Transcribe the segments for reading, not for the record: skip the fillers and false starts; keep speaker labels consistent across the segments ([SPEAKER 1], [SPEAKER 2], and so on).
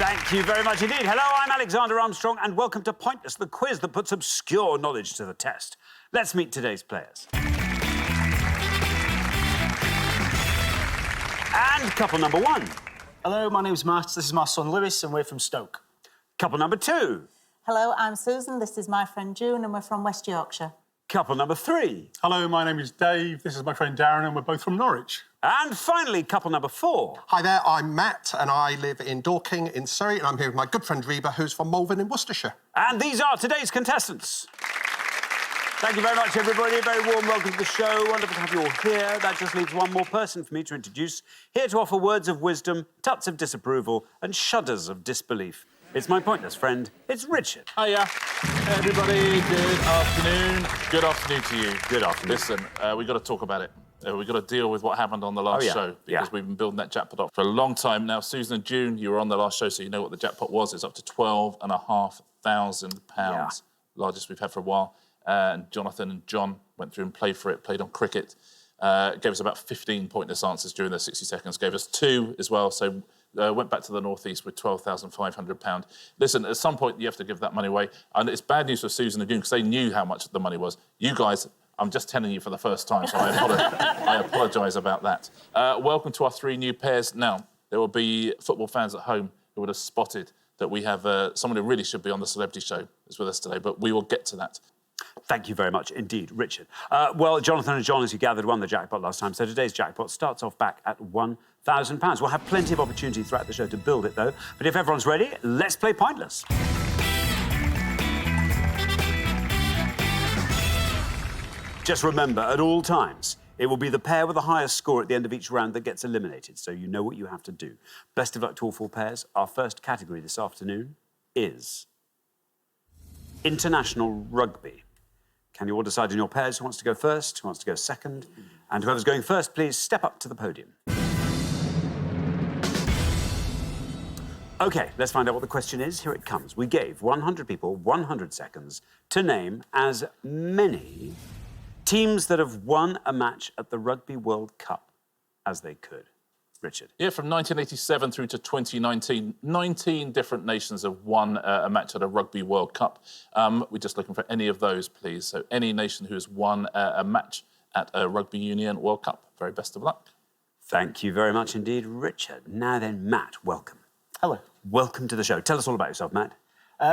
[SPEAKER 1] Thank you very much indeed. Hello, I'm Alexander Armstrong, and welcome to Pointless, the quiz that puts obscure knowledge to the test. Let's meet today's players. And couple number one.
[SPEAKER 2] Hello, my name's Matt. This is my son Lewis, and we're from Stoke.
[SPEAKER 1] Couple number two.
[SPEAKER 3] Hello, I'm Susan. This is my friend June, and we're from West Yorkshire.
[SPEAKER 1] Couple number three.
[SPEAKER 4] Hello, my name is Dave. This is my friend Darren, and we're both from Norwich.
[SPEAKER 1] And finally, couple number four.
[SPEAKER 5] Hi there, I'm Matt, and I live in Dorking in Surrey, and I'm here with my good friend Reba, who's from Malvern in Worcestershire.
[SPEAKER 1] And these are today's contestants. Thank you very much, everybody. A very warm welcome to the show. Wonderful to have you all here. That just leaves one more person for me to introduce. Here to offer words of wisdom, tuts of disapproval, and shudders of disbelief. It's my pointless friend. It's Richard.
[SPEAKER 6] Hiya, everybody. Good afternoon. Good afternoon to you.
[SPEAKER 1] Good afternoon.
[SPEAKER 6] Listen, we've got to talk about it. We've got to deal with what happened on the last show because we've been building that jackpot up for a long time now. Susan and June, you were on the last show, so you know what the jackpot was. It's up to £12,500.
[SPEAKER 1] Yeah.
[SPEAKER 6] Largest we've had for a while. And Jonathan and John went through and played for it, played on cricket. Gave us about 15 pointless answers during those 60 seconds. Gave us 2 as well, so went back to the North East with £12,500. Listen, at some point you have to give that money away. And it's bad news for Susan and June because they knew how much the money was. You guys, I'm just telling you for the first time, so I apologise about that. Welcome to our 3 new pairs. Now, there will be football fans at home who would have spotted that we have someone who really should be on the celebrity show is with us today, but we will get to that.
[SPEAKER 1] Thank you very much indeed, Richard. Well, Jonathan and John, as you gathered, won the jackpot last time, so today's jackpot starts off back at £1,000. We'll have plenty of opportunity throughout the show to build it, though. But if everyone's ready, let's play Pointless. Just remember, at all times, it will be the pair with the highest score at the end of each round that gets eliminated, so you know what you have to do. Best of luck to all 4 pairs. Our first category this afternoon is international rugby. Can you all decide in your pairs who wants to go first, who wants to go second? And whoever's going first, please step up to the podium. OK, let's find out what the question is. Here it comes. We gave 100 people 100 seconds to name as many teams that have won a match at the Rugby World Cup as they could. Richard.
[SPEAKER 6] Yeah, from 1987 through to 2019, 19 different nations have won a match at a Rugby World Cup. We're just looking for any of those, please. So any nation who has won a match at a Rugby Union World Cup. Very best of luck.
[SPEAKER 1] Thank you very much indeed, Richard. Now then, Matt, welcome.
[SPEAKER 2] Hello.
[SPEAKER 1] Welcome to the show. Tell us all about yourself, Matt.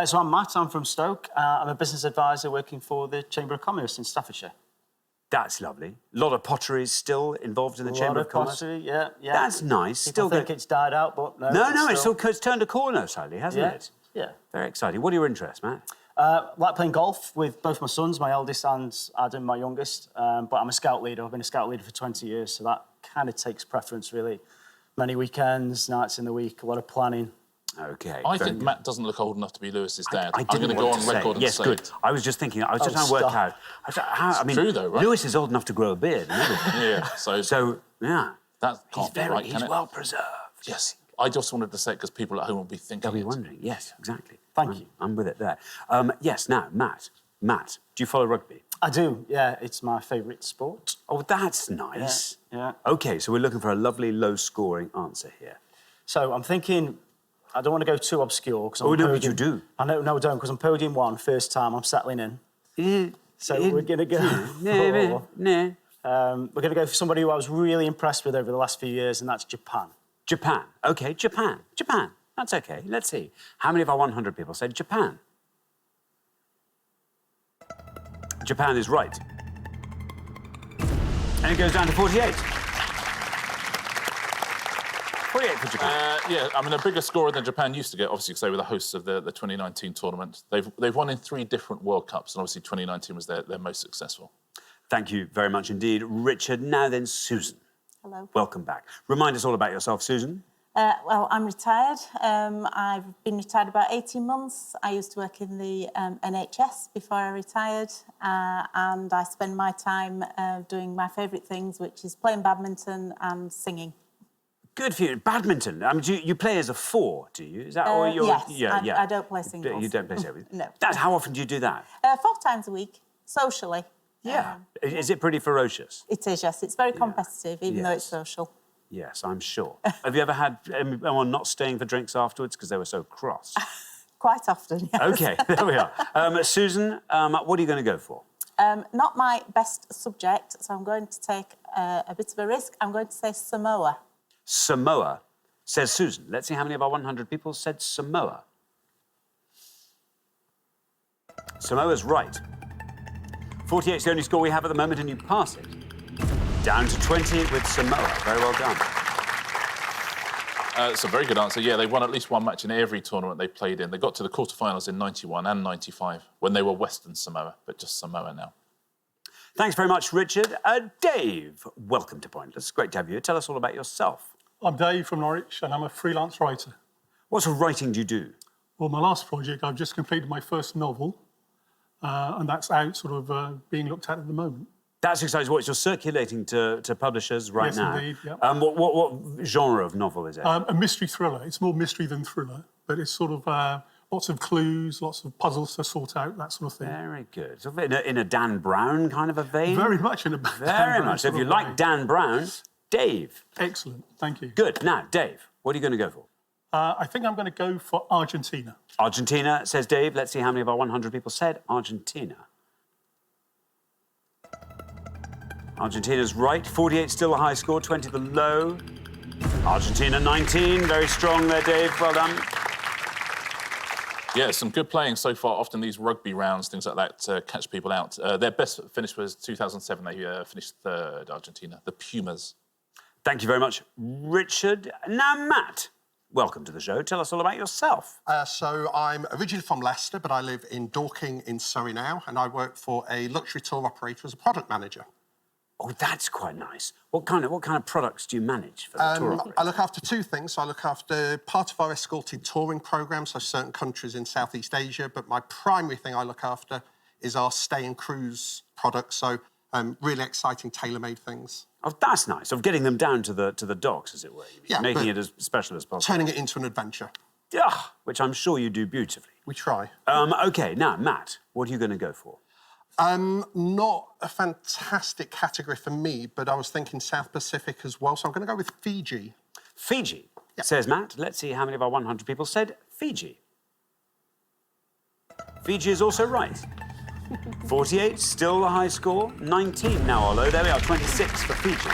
[SPEAKER 2] So I'm Matt, I'm from Stoke. I'm a business advisor working for the Chamber of Commerce in Staffordshire.
[SPEAKER 1] That's lovely. A lot of potteries still involved in the Chamber of Commerce.
[SPEAKER 2] Pottery, yeah.
[SPEAKER 1] That's nice.
[SPEAKER 2] People think it's died out, but no.
[SPEAKER 1] It's turned a corner slightly, hasn't it?
[SPEAKER 2] Yeah.
[SPEAKER 1] Very exciting. What are your interests, Matt?
[SPEAKER 2] Like playing golf with both my sons, my eldest and Adam, my youngest. But I'm a scout leader. I've been a scout leader for 20 years, so that kind of takes preference, really. Many weekends, nights in the week, a lot of planning.
[SPEAKER 1] OK.
[SPEAKER 6] I think Matt doesn't look old enough to be Lewis's dad.
[SPEAKER 1] I'm going
[SPEAKER 6] to go on record and
[SPEAKER 1] yes,
[SPEAKER 6] say
[SPEAKER 1] good.
[SPEAKER 6] it.
[SPEAKER 1] I was just thinking, I was just trying to work out.
[SPEAKER 6] It's true, though, right?
[SPEAKER 1] Lewis is old enough to grow a beard.
[SPEAKER 6] Yeah, so
[SPEAKER 1] yeah.
[SPEAKER 6] That can't be right, can
[SPEAKER 1] he's
[SPEAKER 6] it?
[SPEAKER 1] well preserved.
[SPEAKER 6] Yes. I just wanted to say it because people at home will be thinking
[SPEAKER 1] They'll be wondering. Yes, exactly.
[SPEAKER 2] Thank you.
[SPEAKER 1] I'm with it there. Yes, now, Matt, do you follow rugby?
[SPEAKER 2] I do, yeah. It's my favourite sport.
[SPEAKER 1] Oh, that's nice.
[SPEAKER 2] Yeah.
[SPEAKER 1] OK, so we're looking for a lovely low-scoring answer here.
[SPEAKER 2] So I'm thinking, I don't want to go too obscure.
[SPEAKER 1] Oh, no, but you do.
[SPEAKER 2] I know, no, I don't, because I'm podium 1, first time, I'm settling in. So we're going to go... we're going to go for somebody who I was really impressed with over the last few years, and that's Japan.
[SPEAKER 1] Japan. OK, Japan. That's OK. Let's see. How many of our 100 people said Japan? Japan is right. And it goes down to 48. 48 for Japan.
[SPEAKER 6] Yeah, I mean, a bigger scorer than Japan used to get, obviously, because they were the hosts of the 2019 tournament. They've won in 3 different World Cups, and obviously 2019 was their most successful.
[SPEAKER 1] Thank you very much indeed, Richard. Now then, Susan.
[SPEAKER 3] Hello.
[SPEAKER 1] Welcome back. Remind us all about yourself, Susan.
[SPEAKER 3] Well, I'm retired. I've been retired about 18 months. I used to work in the NHS before I retired, and I spend my time doing my favourite things, which is playing badminton and singing.
[SPEAKER 1] Good for you. Badminton. I mean, you play as a 4, do you? Is that or you're?
[SPEAKER 3] Yes. I don't play singles.
[SPEAKER 1] You don't play singles.
[SPEAKER 3] No.
[SPEAKER 1] How often do you do that?
[SPEAKER 3] 4 times a week, socially.
[SPEAKER 1] Yeah. Is it pretty ferocious?
[SPEAKER 3] It is, yes. It's very competitive, even though it's social.
[SPEAKER 1] Yes, I'm sure. Have you ever had anyone not staying for drinks afterwards because they were so cross?
[SPEAKER 3] Quite often, yes.
[SPEAKER 1] OK, there we are. Susan, what are you going to go for?
[SPEAKER 3] Not my best subject, so I'm going to take a bit of a risk. I'm going to say Samoa.
[SPEAKER 1] Samoa, says Susan. Let's see how many of our 100 people said Samoa. Samoa's right. 48's the only score we have at the moment, and you pass it. Down to 20 with Samoa. Very well done.
[SPEAKER 6] It's a very good answer. Yeah, they won at least one match in every tournament they played in. They got to the quarterfinals in 91 and 95 when they were Western Samoa, but just Samoa now.
[SPEAKER 1] Thanks very much, Richard. Dave, welcome to Pointless. Great to have you here. Tell us all about yourself.
[SPEAKER 4] I'm Dave from Norwich, and I'm a freelance writer.
[SPEAKER 1] What sort of writing do you do?
[SPEAKER 4] Well, my last project, I've just completed my first novel, and that's out sort of being looked at the moment.
[SPEAKER 1] That's exciting. What, you're circulating to publishers right
[SPEAKER 4] Yes,
[SPEAKER 1] now?
[SPEAKER 4] indeed, yeah.
[SPEAKER 1] What genre of novel is it?
[SPEAKER 4] A mystery thriller. It's more mystery than thriller, but it's sort of lots of clues, lots of puzzles to sort out, that sort of thing.
[SPEAKER 1] Very good. So in a Dan Brown kind of a vein?
[SPEAKER 4] Very much in a
[SPEAKER 1] Very much. So if you like Dan Brown, Dave.
[SPEAKER 4] Excellent, thank you.
[SPEAKER 1] Good. Now, Dave, what are you going to go for?
[SPEAKER 4] I think I'm going to go for Argentina.
[SPEAKER 1] Argentina, says Dave. Let's see how many of our 100 people said Argentina. Argentina's right. 48 still a high score, 20 the low. Argentina 19. Very strong there, Dave. Well done.
[SPEAKER 6] Yeah, some good playing so far. Often these rugby rounds, things like that, catch people out. Their best finish was 2007. They finished third, Argentina, the Pumas.
[SPEAKER 1] Thank you very much, Richard. Now, Matt, welcome to the show. Tell us all about yourself.
[SPEAKER 5] So I'm originally from Leicester, but I live in Dorking in Surrey now, and I work for a luxury tour operator as a product manager.
[SPEAKER 1] Oh, that's quite nice. What kind of products do you manage for the tour operator?
[SPEAKER 5] I look after two things. So I look after part of our escorted touring programme, so certain countries in Southeast Asia, but my primary thing I look after is our stay and cruise products, so really exciting tailor-made things.
[SPEAKER 1] Oh, that's nice. Of getting them down to the docks, as it were.
[SPEAKER 5] Yeah,
[SPEAKER 1] making it as special as possible.
[SPEAKER 5] Turning it into an adventure.
[SPEAKER 1] Yeah, which I'm sure you do beautifully.
[SPEAKER 5] We try.
[SPEAKER 1] OK, now, Matt, what are you going to go for?
[SPEAKER 5] Not a fantastic category for me, but I was thinking South Pacific as well, so I'm going to go with Fiji.
[SPEAKER 1] Fiji,
[SPEAKER 5] Yep.
[SPEAKER 1] says Matt. Let's see how many of our 100 people said Fiji. Fiji is also right. 48, still the high score. 19 now, although there we are, 26 for Fiji.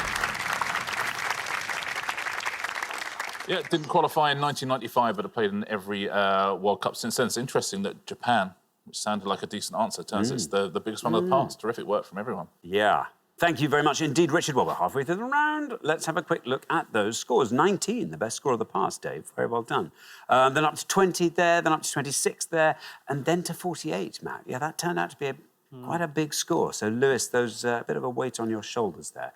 [SPEAKER 6] Yeah, didn't qualify in 1995, but have played in every World Cup since then. It's interesting that Japan, which sounded like a decent answer, turns it's the biggest one of the past. Terrific work from everyone.
[SPEAKER 1] Yeah. Thank you very much indeed, Richard. Well, we're halfway through the round. Let's have a quick look at those scores. 19, the best score of the past, Dave. Very well done. Then up to 20 there, then up to 26 there, and then to 48, Matt. Yeah, that turned out to be quite a big score. So, Lewis, there's a bit of a weight on your shoulders there.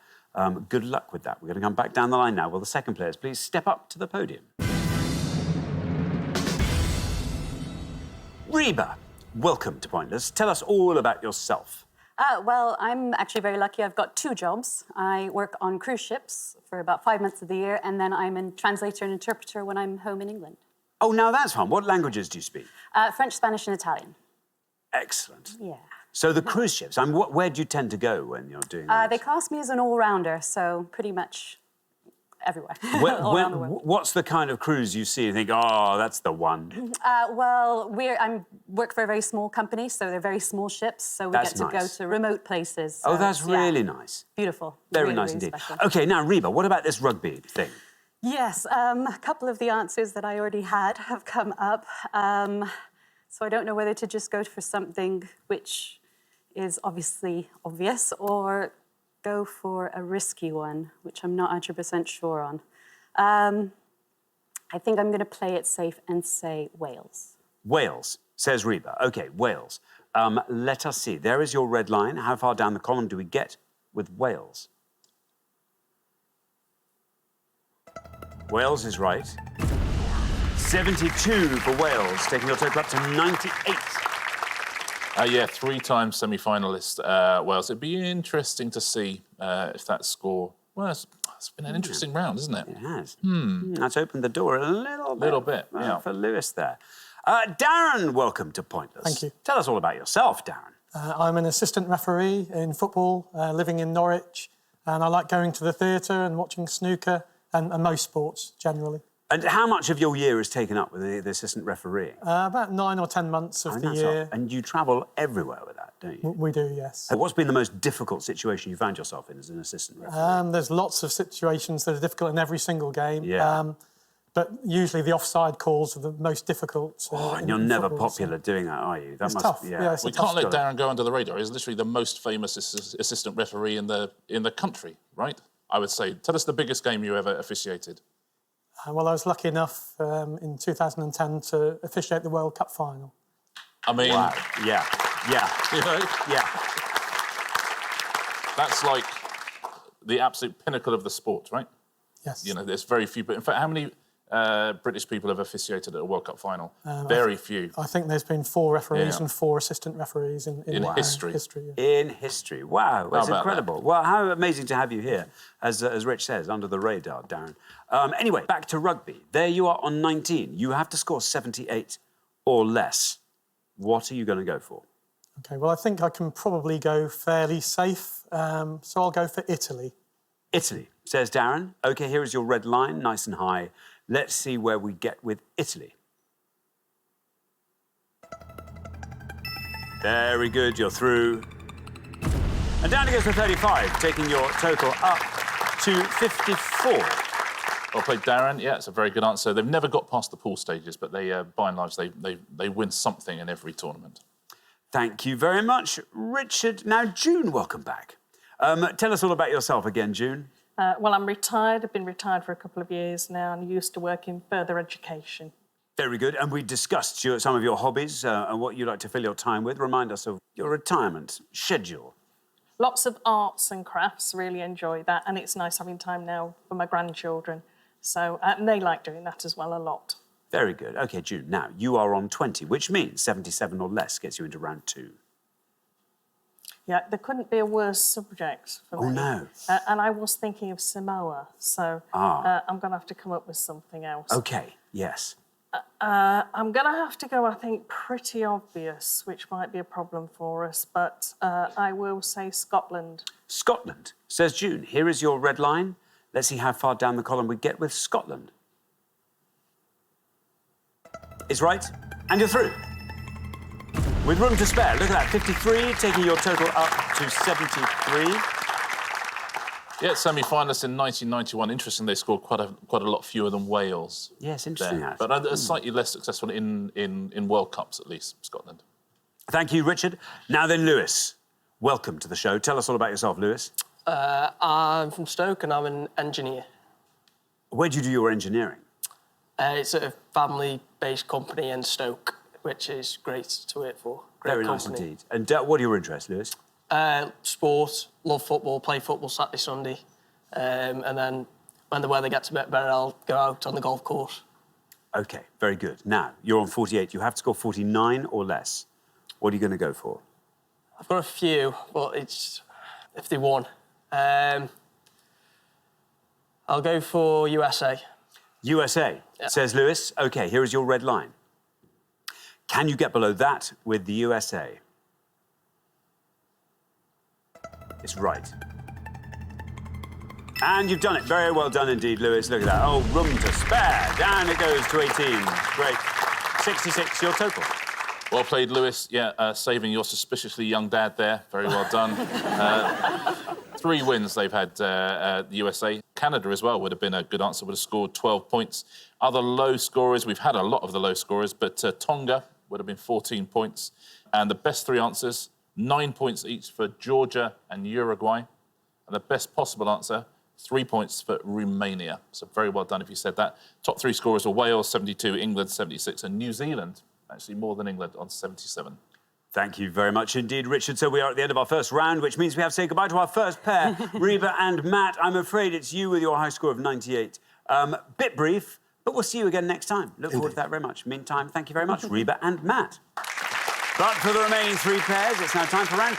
[SPEAKER 1] Good luck with that. We're going to come back down the line now. Will the second players please step up to the podium? Reba, welcome to Pointless. Tell us all about yourself.
[SPEAKER 7] Well, I'm actually very lucky. I've got two jobs. I work on cruise ships for about 5 months of the year, and then I'm a translator and interpreter when I'm home in England.
[SPEAKER 1] Oh, now that's fun. What languages do you speak?
[SPEAKER 7] French, Spanish, and Italian.
[SPEAKER 1] Excellent.
[SPEAKER 7] Yeah.
[SPEAKER 1] So the cruise ships, where do you tend to go when you're doing that?
[SPEAKER 7] They class me as an all-rounder, so pretty much everywhere, all around the world.
[SPEAKER 1] What's the kind of cruise you see and think, oh, that's the one?
[SPEAKER 7] Well, I work for a very small company, so they're very small ships, so we
[SPEAKER 1] That's
[SPEAKER 7] get to go
[SPEAKER 1] nice.
[SPEAKER 7] to remote places.
[SPEAKER 1] Oh,
[SPEAKER 7] So
[SPEAKER 1] that's
[SPEAKER 7] it's, yeah,
[SPEAKER 1] really nice.
[SPEAKER 7] beautiful.
[SPEAKER 1] Very
[SPEAKER 7] Really,
[SPEAKER 1] nice
[SPEAKER 7] really
[SPEAKER 1] indeed.
[SPEAKER 7] special.
[SPEAKER 1] OK, now, Reba, what about this rugby thing?
[SPEAKER 7] Yes, a couple of the answers that I already had have come up. So I don't know whether to just go for something which is obviously obvious or go for a risky one, which I'm not 100% sure on. I think I'm going to play it safe and say Wales.
[SPEAKER 1] Wales, says Reba. OK, Wales. Let us see. There is your red line. How far down the column do we get with Wales? Wales is right. 72 for Wales, taking your total up to 98.
[SPEAKER 6] Yeah, 3-time semi-finalist Wales. It'd be interesting to see if that score... Well, it's been an interesting round, isn't it?
[SPEAKER 1] It has. That's opened the door a little bit.
[SPEAKER 6] Yeah.
[SPEAKER 1] For Lewis there. Darren, welcome to Pointless.
[SPEAKER 8] Thank you.
[SPEAKER 1] Tell us all about yourself, Darren.
[SPEAKER 8] I'm an assistant referee in football, living in Norwich, and I like going to the theatre and watching snooker and most sports generally.
[SPEAKER 1] And how much of your year is taken up with the assistant refereeing?
[SPEAKER 8] About 9 or 10 months of the
[SPEAKER 1] That's
[SPEAKER 8] year.
[SPEAKER 1] up. And you travel everywhere with that, don't you?
[SPEAKER 8] We do, yes.
[SPEAKER 1] What's been the most difficult situation you found yourself in as an assistant referee?
[SPEAKER 8] There's lots of situations that are difficult in every single game.
[SPEAKER 1] Yeah.
[SPEAKER 8] But usually the offside calls are the most difficult.
[SPEAKER 1] And you're never popular doing that, are you? That
[SPEAKER 8] It's tough. Yeah, it's
[SPEAKER 6] We can't let Darren go under the radar. He's literally the most famous assistant referee in the country, right? I would say. Tell us the biggest game you ever officiated.
[SPEAKER 8] Well, I was lucky enough in 2010 to officiate the World Cup final.
[SPEAKER 6] I mean...
[SPEAKER 1] Wow. Yeah.
[SPEAKER 6] You know?
[SPEAKER 1] Yeah.
[SPEAKER 6] That's like the absolute pinnacle of the sport, right?
[SPEAKER 8] Yes.
[SPEAKER 6] You know, there's very few... But in fact, how many British people have officiated at a World Cup final? Very few.
[SPEAKER 8] I think there's been 4 referees and 4 assistant referees in
[SPEAKER 6] history.
[SPEAKER 1] In history. Wow, that's incredible. Well, how amazing to have you here, as Rich says, under the radar, Darren. Anyway, back to rugby. There you are on 19. You have to score 78 or less. What are you going to go for?
[SPEAKER 8] OK, well, I think I can probably go fairly safe, so I'll go for Italy.
[SPEAKER 1] Italy, says Darren. OK, here is your red line, nice and high. Let's see where we get with Italy. Very good, you're through. And down it goes to 35, taking your total up to 54.
[SPEAKER 6] Well played, Darren. Yeah, it's a very good answer. They've never got past the pool stages, but they, by and large, they win something in every tournament.
[SPEAKER 1] Thank you very much, Richard. Now, June, welcome back. Tell us all about yourself again, June.
[SPEAKER 9] Well, I'm retired. I've been retired for a couple of years now and used to work in further education.
[SPEAKER 1] Very good. And we discussed some of your hobbies and what you like to fill your time with. Remind us of your retirement schedule.
[SPEAKER 9] Lots of arts and crafts, really enjoy that. And it's nice having time now for my grandchildren. So, and they like doing that as well a lot.
[SPEAKER 1] Very good. OK, June, now, you are on 20, which means 77 or less gets you into round 2.
[SPEAKER 9] Yeah, there couldn't be a worse subject for me.
[SPEAKER 1] Oh, no.
[SPEAKER 9] And I was thinking of Samoa, so I'm going to have to come up with something else.
[SPEAKER 1] OK, yes.
[SPEAKER 9] I'm going to have to go, I think, pretty obvious, which might be a problem for us, but I will say Scotland.
[SPEAKER 1] Scotland, says June. Here is your red line. Let's see how far down the column we get with Scotland. It's right, and you're through. With room to spare, look at that, 53, taking your total up to 73.
[SPEAKER 6] Yeah, semi-finalists in 1991. Interesting, they scored quite a lot fewer than Wales.
[SPEAKER 1] Yes, interesting.
[SPEAKER 6] There. But slightly less successful in World Cups, at least, Scotland.
[SPEAKER 1] Thank you, Richard. Now then, Lewis, welcome to the show. Tell us all about yourself, Lewis.
[SPEAKER 10] I'm from Stoke and I'm an engineer.
[SPEAKER 1] Where do you do your engineering?
[SPEAKER 10] It's a family-based company in Stoke, which is great to work for. Great
[SPEAKER 1] Very
[SPEAKER 10] company.
[SPEAKER 1] nice indeed. And what are your interests, Lewis?
[SPEAKER 10] Sport, love football, play football Saturday, Sunday. And then when the weather gets a bit better, I'll go out on the golf course.
[SPEAKER 1] OK, very good. Now, you're on 48. You have to score 49 or less. What are you going to go for?
[SPEAKER 10] I've got a few, but it's 51. I'll go for USA.
[SPEAKER 1] USA,
[SPEAKER 10] Yeah.
[SPEAKER 1] says Lewis. OK, here is your red line. Can you get below that with the USA? It's right. And you've done it. Very well done indeed, Lewis. Look at that. Oh, room to spare. Down it goes to 18. Great. 66, your total.
[SPEAKER 6] Well played, Lewis. Yeah, saving your suspiciously young dad there. Very well done. 3 wins they've had, the USA. Canada as well would have been a good answer, would have scored 12 points. Other low scorers, we've had a lot of the low scorers, but Tonga would have been 14 points. And the best 3 answers, 9 points each for Georgia and Uruguay. And the best possible answer, 3 points for Romania. So very well done if you said that. Top 3 scorers were Wales, 72, England, 76, and New Zealand, actually more than England, on 77.
[SPEAKER 1] Thank you very much indeed, Richard. So we are at the end of our first round, which means we have to say goodbye to our first pair, Reba and Matt. I'm afraid it's you with your high score of 98. Bit brief, but we'll see you again next time. Look forward to that very much. Meantime, thank you very much, Reba and Matt. But for the remaining 3 pairs, it's now time for round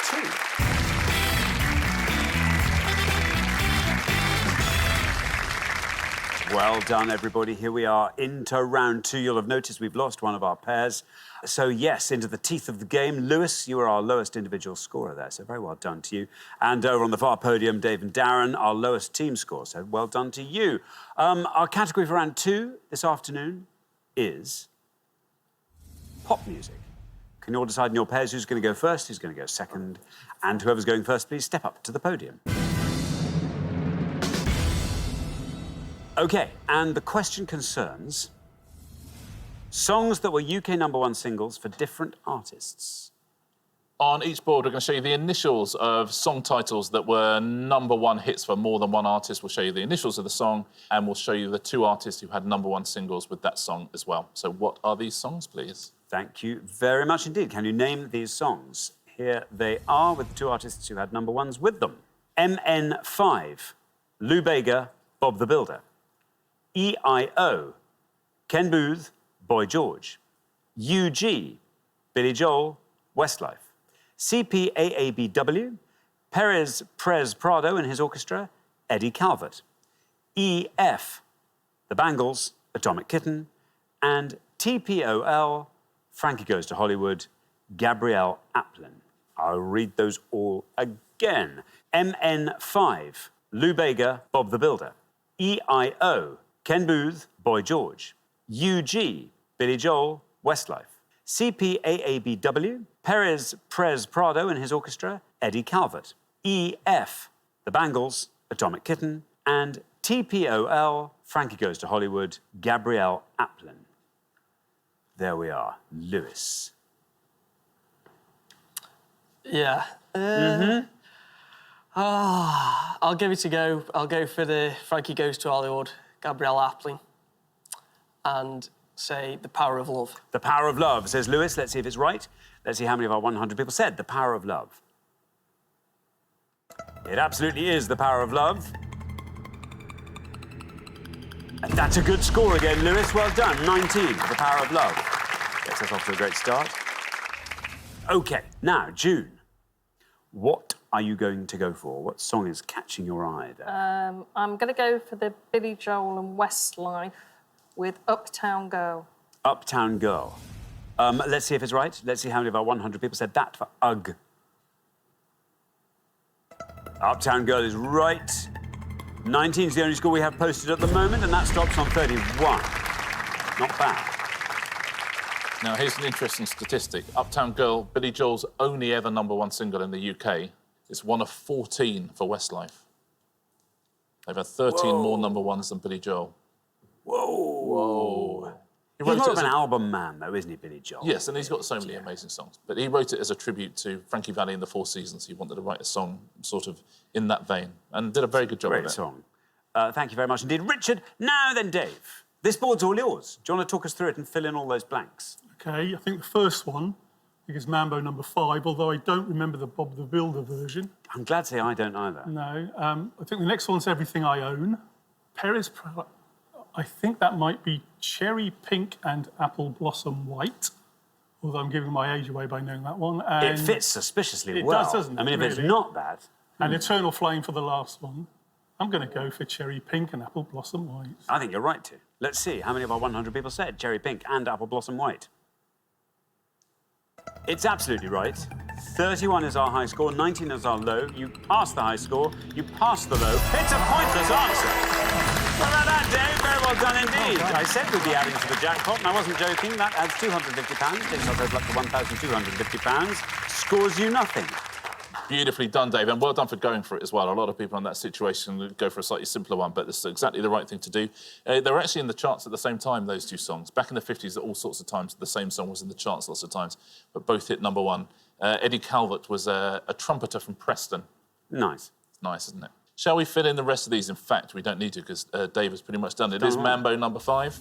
[SPEAKER 1] 2. Well done, everybody. Here we are into round 2. You'll have noticed we've lost one of our pairs. So, yes, into the teeth of the game. Lewis, you are our lowest individual scorer there, so very well done to you. And over on the far podium, Dave and Darren, our lowest team score, so well done to you. Our category for round 2 this afternoon is pop music. Can you all decide in your pairs who's going to go first, who's going to go second? And whoever's going first, please step up to the podium. OK, and the question concerns songs that were UK #1 singles for different artists.
[SPEAKER 6] On each board, we're going to show you the initials of song titles that were #1 hits for more than one artist. We'll show you the initials of the song, and we'll show you the 2 artists who had #1 singles with that song as well. So what are these songs, please?
[SPEAKER 1] Thank you very much indeed. Can you name these songs? Here they are, with the 2 artists who had #1s with them. MN5, Lou Bega, Bob the Builder. EIO, Ken Booth, Boy George. UG, Billy Joel, Westlife. CPAABW, Perez Prez Prado and his orchestra, Eddie Calvert. EF, The Bangles, Atomic Kitten. And TPOL, Frankie Goes to Hollywood, Gabrielle Aplin. I'll read those all again. MN5, Lou Bega, Bob the Builder. EIO, Ken Booth, Boy George. UG, Billy Joel, Westlife. CPAABW, Perez Prez Prado and his orchestra, Eddie Calvert. EF, The Bangles, Atomic Kitten. And TPOL, Frankie Goes to Hollywood, Gabrielle Aplin. There we are. Lewis.
[SPEAKER 10] Yeah. I'll give it a go. I'll go for the Frankie Goes to Hollywood, Gabrielle Aplin, and say The Power of Love.
[SPEAKER 1] The Power of Love, says Lewis. Let's see if it's right. Let's see how many of our 100 people said The Power of Love. It absolutely is The Power of Love. And that's a good score again, Lewis. Well done. 19 for The Power of Love. Gets us off to a great start. OK, now, June. What are you going to go for? What song is catching your eye there?
[SPEAKER 9] I'm going to go for the Billy Joel and Westlife with Uptown Girl.
[SPEAKER 1] Uptown Girl. Let's see if it's right. Let's see how many of our 100 people said that for UGG. Uptown Girl is right. 19 is the only score we have posted at the moment, and that stops on 31. Not bad.
[SPEAKER 6] Now, here's an interesting statistic. Uptown Girl, Billy Joel's only ever #1 single in the UK. It's one of 14 for Westlife. They've had 13 more #1s than Billy Joel.
[SPEAKER 1] Whoa. He's more of an album man, though, isn't he, Billy Joel?
[SPEAKER 6] Yes, and he's got so many amazing songs. But he wrote it as a tribute to Frankie Valli and the Four Seasons. He wanted to write a song sort of in that vein, and did a very good job of it.
[SPEAKER 1] Great song. Thank you very much indeed. Richard, now then, Dave. This board's all yours. Do you want to talk us through it and fill in all those blanks?
[SPEAKER 4] OK, I think the first one is Mambo #5, although I don't remember the Bob the Builder version.
[SPEAKER 1] I'm glad to say I don't either.
[SPEAKER 4] No. I think the next one's Everything I Own. Perez Prado. I think that might be Cherry Pink and Apple Blossom White, although I'm giving my age away by knowing that one. And
[SPEAKER 1] it fits suspiciously
[SPEAKER 4] it
[SPEAKER 1] well.
[SPEAKER 4] does, doesn't it?
[SPEAKER 1] I mean, if it's
[SPEAKER 4] really?
[SPEAKER 1] not that...
[SPEAKER 4] And Eternal Flame for the last one. I'm going to go for Cherry Pink and Apple Blossom White.
[SPEAKER 1] I think you're right to. Let's see how many of our 100 people said Cherry Pink and Apple Blossom White. It's absolutely right. 31 is our high score, 19 is our low. You pass the high score, you pass the low. It's a pointless answer. Well, about that, Dave, very well done indeed. I said we'd be adding to the jackpot, and I wasn't joking. That adds £250, takes our total up to £1,250. Scores you nothing.
[SPEAKER 6] Beautifully done, Dave, and well done for going for it as well. A lot of people in that situation go for a slightly simpler one, but this is exactly the right thing to do. They were actually in the charts at the same time, those 2 songs. Back in the 50s, at all sorts of times, the same song was in the charts lots of times, but both hit #1. Eddie Calvert was a trumpeter from Preston.
[SPEAKER 1] Nice.
[SPEAKER 6] Nice, isn't it? Shall we fill in the rest of these? In fact, we don't need to, because Dave has pretty much done it. It is Mambo #5,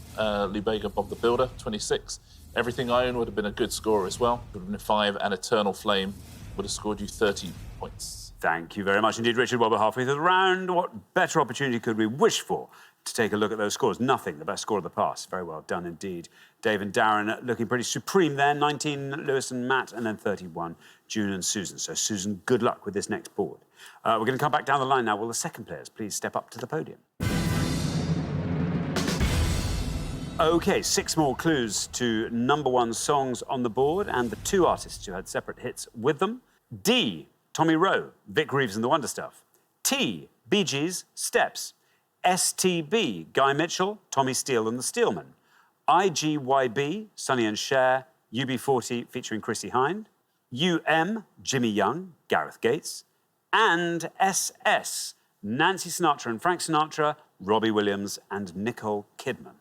[SPEAKER 6] Lou Bega, Bob the Builder, 26. Everything I Own would have been a good score as well. Would have been 5, and Eternal Flame would have scored you 30 points.
[SPEAKER 1] Thank you very much indeed, Richard. Well, we're halfway through the round. What better opportunity could we wish for to take a look at those scores? Nothing. The best score of the past. Very well done indeed. Dave and Darren looking pretty supreme there. 19, Lewis and Matt, and then 31, June and Susan. So, Susan, good luck with this next board. We're going to come back down the line now. Will the second players please step up to the podium? OK, 6 more clues to #1 songs on the board and the 2 artists who had separate hits with them. D, Tommy Rowe, Vic Reeves and the Wonder Stuff. T, Bee Gees, Steps. STB, Guy Mitchell, Tommy Steele and the Steelmen. IGYB, Sonny and Cher, UB40 featuring Chrissie Hynde. UM, Jimmy Young, Gareth Gates. And SS, Nancy Sinatra and Frank Sinatra, Robbie Williams and Nicole Kidman.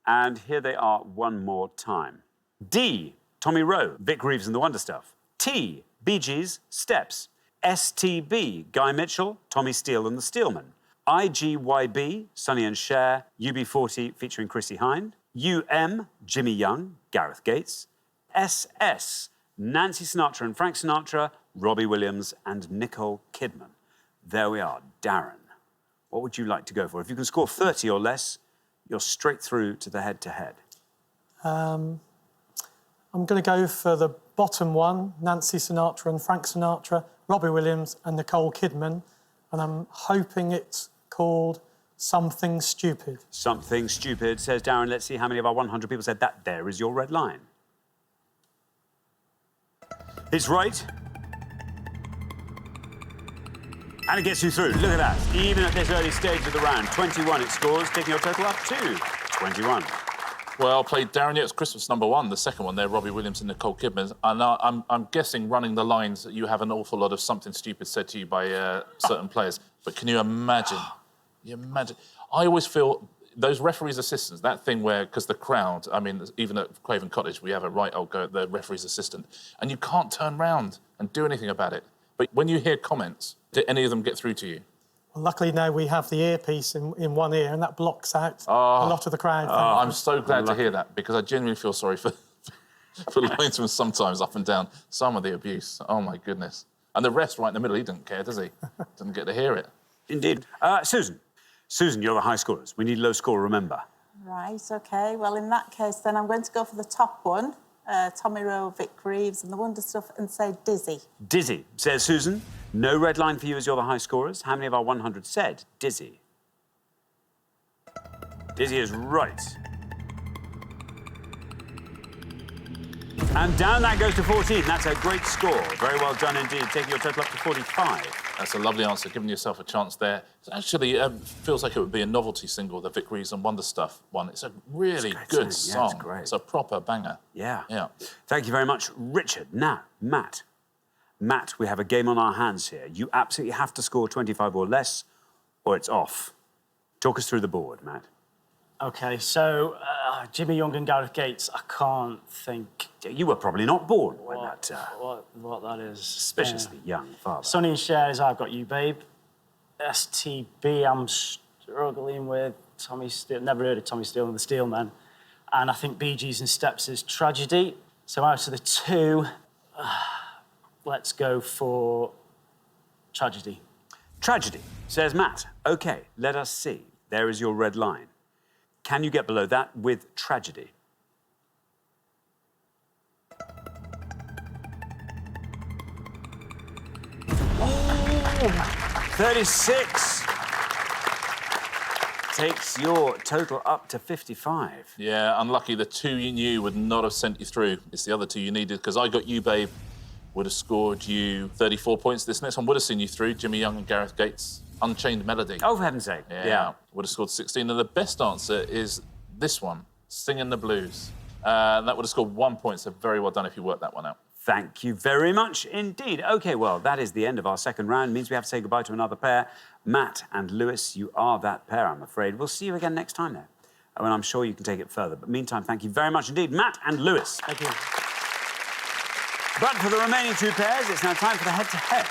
[SPEAKER 1] And here they are one more time. D, Tommy Rowe, Vic Reeves and the Wonder Stuff. T, Bee Gees, Steps. STB, Guy Mitchell, Tommy Steele and the Steelmen. IGYB, Sonny and Cher, UB40 featuring Chrissie Hynde. UM, Jimmy Young, Gareth Gates. SS, Nancy Sinatra and Frank Sinatra, Robbie Williams and Nicole Kidman. There we are. Darren, what would you like to go for? If you can score 30 or less, you're straight through to the head-to-head.
[SPEAKER 8] I'm going to go for the bottom one, Nancy Sinatra and Frank Sinatra, Robbie Williams and Nicole Kidman, and I'm hoping it's called Something Stupid.
[SPEAKER 1] Something Stupid, says Darren. Let's see how many of our 100 people said that. There is your red line. It's right. And it gets you through. Look at that. Even at this early stage of the round, 21 it scores, taking your total up to 21.
[SPEAKER 6] Well played, Darren. Yeah, it's Christmas #1, the second one there, Robbie Williams and Nicole Kidman. And I'm guessing, running the lines, that you have an awful lot of something stupid said to you by certain players. But can you imagine? I always feel those referees' assistants, that thing where, because the crowd, I mean, even at Craven Cottage, we have a right old go at the referee's assistant, and you can't turn round and do anything about it. But when you hear comments, did any of them get through to you?
[SPEAKER 8] Well, luckily now we have the earpiece in one ear, and that blocks out a lot of the crowd.
[SPEAKER 6] I'm so glad to hear that, because I genuinely feel sorry for linesmen sometimes, up and down. Some of the abuse, oh my goodness. And the rest right in the middle, he doesn't care, does he? Doesn't get to hear it.
[SPEAKER 1] Indeed. Susan, you're the high scorers. We need low score, remember.
[SPEAKER 3] Right, OK. Well, in that case, then I'm going to go for the top one, Tommy Rowe, Vic Reeves and the Wonder Stuff, and say Dizzy.
[SPEAKER 1] Dizzy, says Susan. No red line for you as you're the high scorers. How many of our 100 said Dizzy? Dizzy is right. And down that goes to 14. That's a great score. Very well done indeed, taking your total up to 45.
[SPEAKER 6] That's a lovely answer, giving yourself a chance there. It actually feels like it would be a novelty single, the Vic Reeves and Wonder Stuff one. It's a really good song.
[SPEAKER 1] Yeah, it's great.
[SPEAKER 6] It's a proper banger.
[SPEAKER 1] Yeah.
[SPEAKER 6] Yeah.
[SPEAKER 1] Thank you very much, Richard. Now, Matt. Matt, we have a game on our hands here. You absolutely have to score 25 or less, or it's off. Talk us through the board, Matt.
[SPEAKER 2] OK, so Jimmy Young and Gareth Gates, I can't think...
[SPEAKER 1] You were probably not born when that...
[SPEAKER 2] What that is.
[SPEAKER 1] Suspiciously young father.
[SPEAKER 2] Sonny and Cher's I've Got You, Babe. STB, I'm struggling with. Tommy Steele, never heard of Tommy Steele and the Steelmen. And I think Bee Gees and Steps is Tragedy. So out of the two, let's go for Tragedy.
[SPEAKER 1] Tragedy, says Matt. OK, let us see. There is your red line. Can you get below that with Tragedy? Oh, 36 takes your total up to 55.
[SPEAKER 6] Yeah, unlucky. The two you knew would not have sent you through. It's the other two you needed, because I Got You, Babe would have scored you 34 points. This next one would have seen you through, Jimmy Young and Gareth Gates. Unchained Melody.
[SPEAKER 1] Oh, for heaven's sake.
[SPEAKER 6] Yeah. Would have scored 16. And the best answer is this one, Singing the Blues. That would have scored 1 point, so very well done if you worked that one out.
[SPEAKER 1] Thank you very much indeed. OK, well, that is the end of our second round. It means we have to say goodbye to another pair. Matt and Lewis, you are that pair, I'm afraid. We'll see you again next time, though. And I'm sure you can take it further. But meantime, thank you very much indeed, Matt and Lewis.
[SPEAKER 2] Thank you.
[SPEAKER 1] But for the remaining two pairs, it's now time for the head-to-head.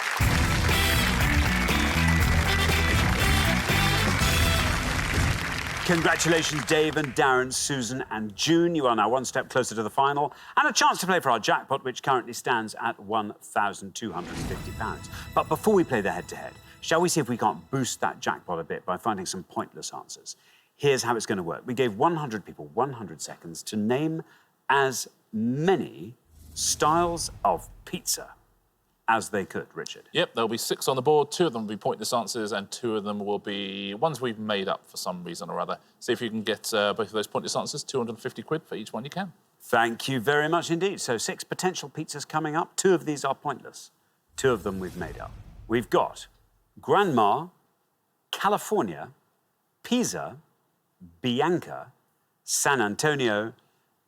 [SPEAKER 1] Congratulations, Dave and Darren, Susan and June. You are now one step closer to the final and a chance to play for our jackpot, which currently stands at £1,250. But before we play the head-to-head, shall we see if we can't boost that jackpot a bit by finding some pointless answers? Here's how it's going to work. We gave 100 people 100 seconds to name as many styles of pizza as they could, Richard.
[SPEAKER 6] Yep, there'll be 6 on the board. 2 of them will be pointless answers, and 2 of them will be ones we've made up for some reason or other. See if you can get both of those pointless answers. 250 quid for each one you can.
[SPEAKER 1] Thank you very much indeed. So 6 potential pizzas coming up. 2 of these are pointless. 2 of them we've made up. We've got Grandma, California, Pisa, Bianca, San Antonio,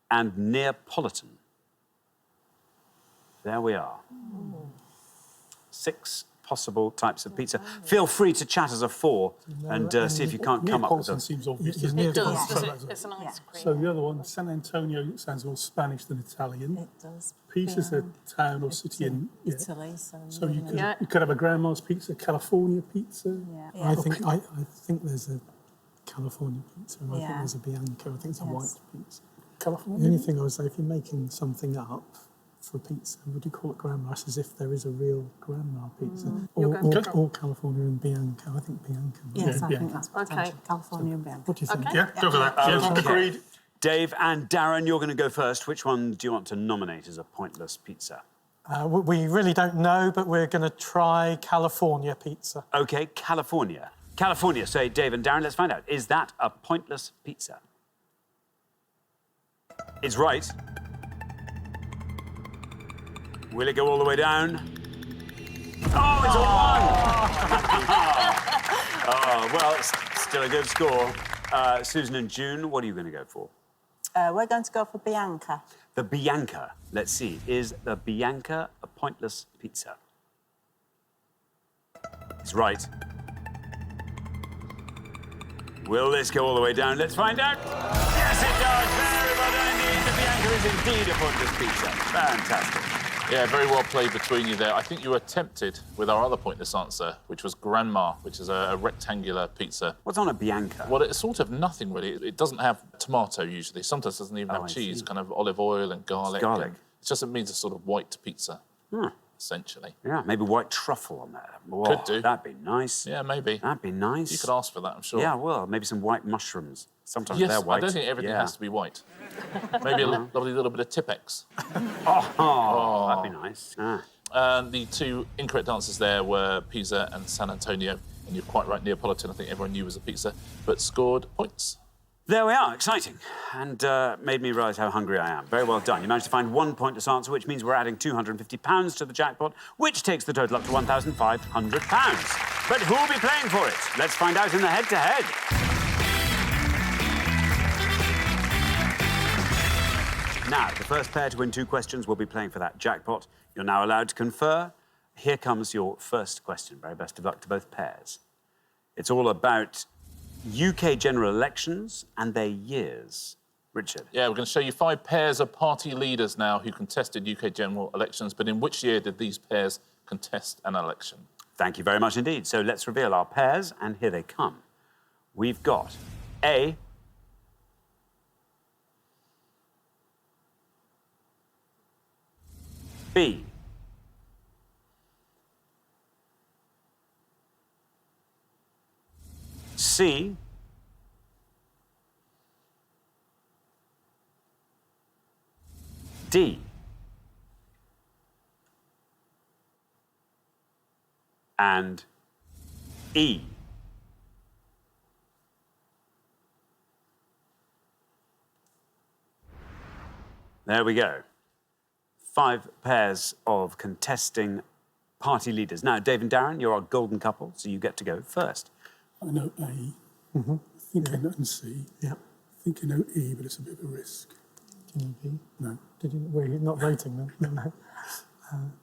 [SPEAKER 1] and Neapolitan. There we are. 6 possible types of pizza. Feel free to chat as a 4 and see if you can't come up with
[SPEAKER 4] Neapolitan
[SPEAKER 1] them.
[SPEAKER 4] seems obvious.
[SPEAKER 9] It does. It's an ice cream.
[SPEAKER 4] So the other one, San Antonio, sounds more Spanish than Italian.
[SPEAKER 3] It does.
[SPEAKER 4] Pisa's a town or city in
[SPEAKER 3] Italy.
[SPEAKER 4] So you could have a grandma's pizza, California pizza.
[SPEAKER 3] Yeah.
[SPEAKER 8] I think there's a California pizza. I think there's a Bianca. I think it's a white pizza.
[SPEAKER 4] California.
[SPEAKER 8] The only thing I would say, if you're making something up for a pizza, would you call it grandma's as if there is a real grandma pizza? Or California and Bianca? I think Bianca.
[SPEAKER 3] Yes, I
[SPEAKER 4] Yeah.
[SPEAKER 3] think that's potential. California and Bianca.
[SPEAKER 8] What do you think?
[SPEAKER 9] Okay.
[SPEAKER 4] Yeah, go for that. Yeah, agreed.
[SPEAKER 1] Dave and Darren, you're going to go first. Which one do you want to nominate as a pointless pizza?
[SPEAKER 8] We really don't know, but we're going to try California pizza.
[SPEAKER 1] OK, California. California, say Dave and Darren, let's find out. Is that a pointless pizza? It's right. Will it go all the way down? Oh, it's a 1! Oh, well, it's still a good score. Susan and June, what are you going to go for?
[SPEAKER 3] We're going to go for Bianca.
[SPEAKER 1] The Bianca. Let's see. Is the Bianca a pointless pizza? It's right. Will this go all the way down? Let's find out. Yes, it does. Very well done indeed. The Bianca is indeed a pointless pizza. Fantastic.
[SPEAKER 6] Yeah, very well played between you there. I think you were tempted with our other pointless answer, which was Grandma, which is a rectangular pizza.
[SPEAKER 1] What's on a Bianca?
[SPEAKER 6] Well, it's sort of nothing, really. It doesn't have tomato, usually. Sometimes it doesn't even have cheese, kind of olive oil and garlic.
[SPEAKER 1] Garlic.
[SPEAKER 6] And it just means a sort of white pizza, essentially.
[SPEAKER 1] Yeah, maybe white truffle on there. Oh,
[SPEAKER 6] Could do.
[SPEAKER 1] That'd be nice.
[SPEAKER 6] Yeah, maybe.
[SPEAKER 1] That'd be nice.
[SPEAKER 6] You could ask for that, I'm sure.
[SPEAKER 1] Yeah, well, maybe some white mushrooms. Sometimes
[SPEAKER 6] Yes,
[SPEAKER 1] they're white.
[SPEAKER 6] I don't think everything
[SPEAKER 1] Yeah.
[SPEAKER 6] has to be white. Maybe a lovely little bit of Tipex.
[SPEAKER 1] Oh, that'd be nice.
[SPEAKER 6] And the 2 incorrect answers there were Pisa and San Antonio. And you're quite right, Neapolitan, I think everyone knew was a pizza, but scored points.
[SPEAKER 1] There we are, exciting. And made me realise how hungry I am. Very well done. You managed to find 1 pointless answer, which means we're adding £250 to the jackpot, which takes the total up to £1,500. But who'll be playing for it? Let's find out in the head-to-head. Now, the first pair to win 2 questions will be playing for that jackpot. You're now allowed to confer. Here comes your first question. Very best of luck to both pairs. It's all about UK general elections and their years. Richard.
[SPEAKER 6] Yeah, we're going to show you 5 pairs of party leaders now who contested UK general elections, but in which year did these pairs contest an election?
[SPEAKER 1] Thank you very much indeed. So let's reveal our pairs, and here they come. We've got A, B, C, D, and E. There we go. 5 pairs of contesting party leaders. Now, Dave and Darren, you're our golden couple, so you get to go first.
[SPEAKER 4] I know A. I think I know C.
[SPEAKER 8] Yeah.
[SPEAKER 4] I think I know E, but it's a bit of a risk.
[SPEAKER 8] Do you know B?
[SPEAKER 4] No.
[SPEAKER 8] Did you? Well, you're not voting then. No.